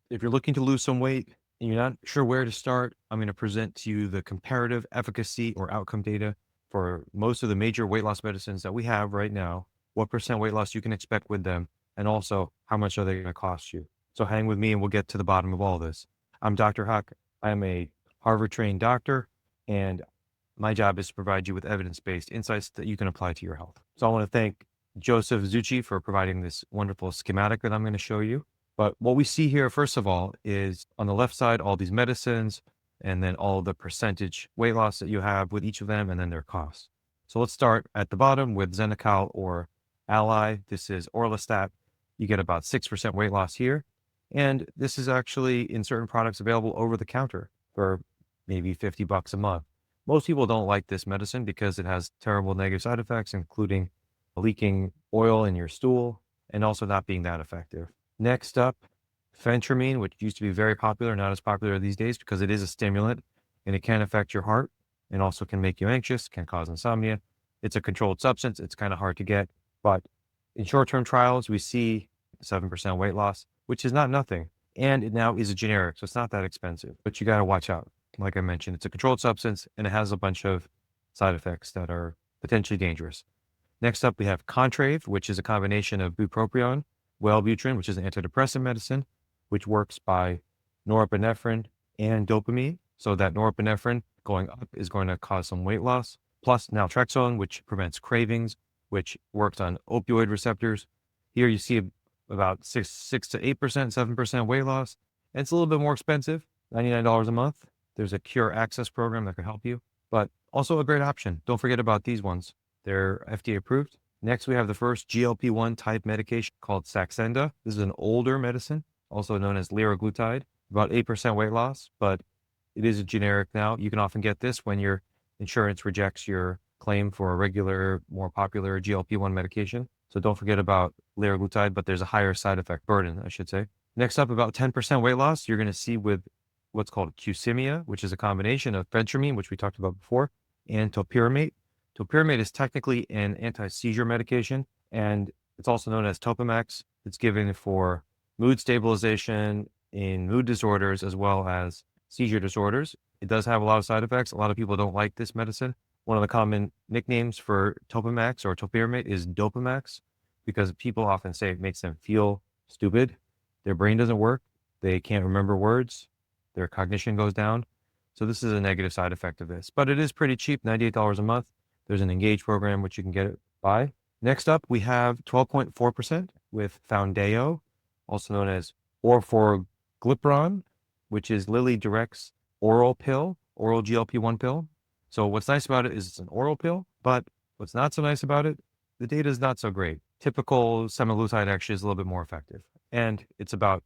If you're looking to lose some weight and you're not sure where to start, I'm going to present to you the comparative efficacy or outcome data for most of the major weight loss medicines that we have right now, what percent weight loss you can expect with them, and also how much are they going to cost you. So hang with me and we'll get to the bottom of all this. I'm Dr. Huck. I'm a Harvard trained doctor, and my job is to provide you with evidence-based insights that you can apply to your health. So I want to thank Joseph Zucchi for providing this wonderful schematic that I'm going to show you. But what we see here, first of all, is on the left side, all these medicines, and then all the percentage weight loss that you have with each of them, and then their costs. So let's start at the bottom with Xenical or Ally. This is Orlistat. You get about 6% weight loss here. And this is actually in certain products available over the counter for maybe $50 a month. Most people don't like this medicine because it has terrible negative side effects, including leaking oil in your stool and also not being that effective. Next up, Phentermine, which used to be very popular, not as popular these days because it is a stimulant and it can affect your heart and also can make you anxious, can cause insomnia. It's a controlled substance. It's kind of hard to get, but in short-term trials, we see 7% weight loss, which is not nothing. And it now is a generic, so it's not that expensive, but you got to watch out. Like I mentioned, it's a controlled substance and it has a bunch of side effects that are potentially dangerous. Next up, we have Contrave, which is a combination of bupropion, Wellbutrin, which is an antidepressant medicine, which works by norepinephrine and dopamine. So that norepinephrine going up is going to cause some weight loss, plus naltrexone, which prevents cravings, which works on opioid receptors. Here you see about 6 to 8%, 7% weight loss. And it's a little bit more expensive, $99 a month. There's a Cure Access program that could help you, but also a great option. Don't forget about these ones. They're FDA approved. Next, we have the first GLP-1 type medication called Saxenda. This is an older medicine, also known as Liraglutide, about 8% weight loss, but it is a generic now. You can often get this when your insurance rejects your claim for a regular, more popular GLP-1 medication. So don't forget about Liraglutide, but there's a higher side effect burden, I should say. Next up, about 10% weight loss, you're going to see with what's called Qsymia, which is a combination of phentermine, which we talked about before, and topiramate. Topiramate is technically an anti-seizure medication, and it's also known as Topamax. It's given for mood stabilization in mood disorders as well as seizure disorders. It does have a lot of side effects. A lot of people don't like this medicine. One of the common nicknames for Topamax or topiramate is Dopamax because people often say it makes them feel stupid. Their brain doesn't work. They can't remember words. Their cognition goes down. So this is a negative side effect of this, but it is pretty cheap, $98 a month. There's an Engage program, which you can get it by. Next up, we have 12.4% with Foundeo, also known as orforglipron, which is Lilly Direct's oral pill, oral GLP-1 pill. So what's nice about it is it's an oral pill, but what's not so nice about it, the data is not so great. Typical semaglutide actually is a little bit more effective, and it's about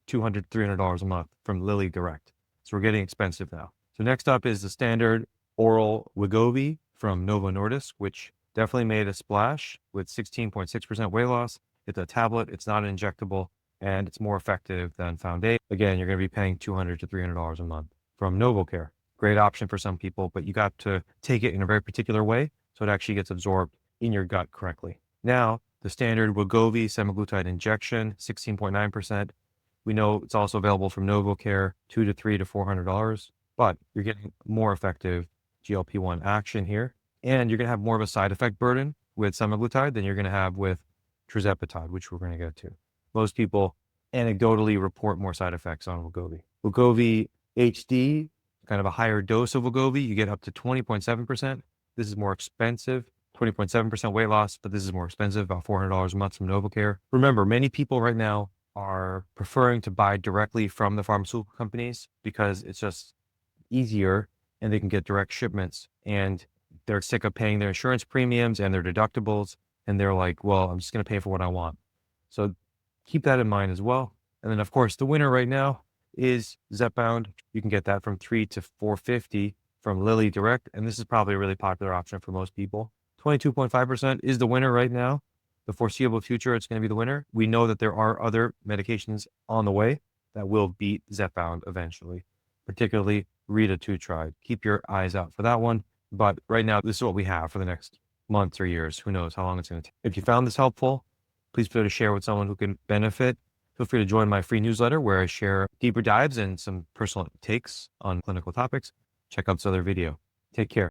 $200, $300 a month from Lilly Direct. So we're getting expensive now. So next up is the standard oral Wegovy from Novo Nordisk, which definitely made a splash with 16.6% weight loss. It's a tablet, it's not an injectable, and it's more effective than Foundeo. Again, you're going to be paying $200 to $300 a month from NovoCare. Great option for some people, but you got to take it in a very particular way so it actually gets absorbed in your gut correctly. Now, the standard Wegovy semaglutide injection, 16.9%. We know it's also available from NovoCare, $200 to $300 to $400, but you're getting more effective GLP-1 action here. And you're going to have more of a side effect burden with semaglutide than you're going to have with Tirzepatide, which we're going to get to. Most people anecdotally report more side effects on Wegovy. Wegovy HD, kind of a higher dose of Wegovy, you get up to 20.7%. This is more expensive, 20.7% weight loss, but this is more expensive, about $400 a month from NovoCare. Remember, many people right now are preferring to buy directly from the pharmaceutical companies because it's just easier and they can get direct shipments, and they're sick of paying their insurance premiums and their deductibles. And they're like, well, I'm just going to pay for what I want. So keep that in mind as well. And then of course, the winner right now is Zepbound. You can get that from $300 to $450 from Lilly Direct. And this is probably a really popular option for most people. 22.5% is the winner right now. The foreseeable future, it's going to be the winner. We know that there are other medications on the way that will beat Zepbound eventually, particularly retatrutide. Keep your eyes out for that one. But right now, this is what we have for the next months or years. Who knows how long it's going to take. If you found this helpful, please feel free to share with someone who can benefit Feel free to join my free newsletter where I share deeper dives and some personal takes on clinical topics. Check out this other video. Take care.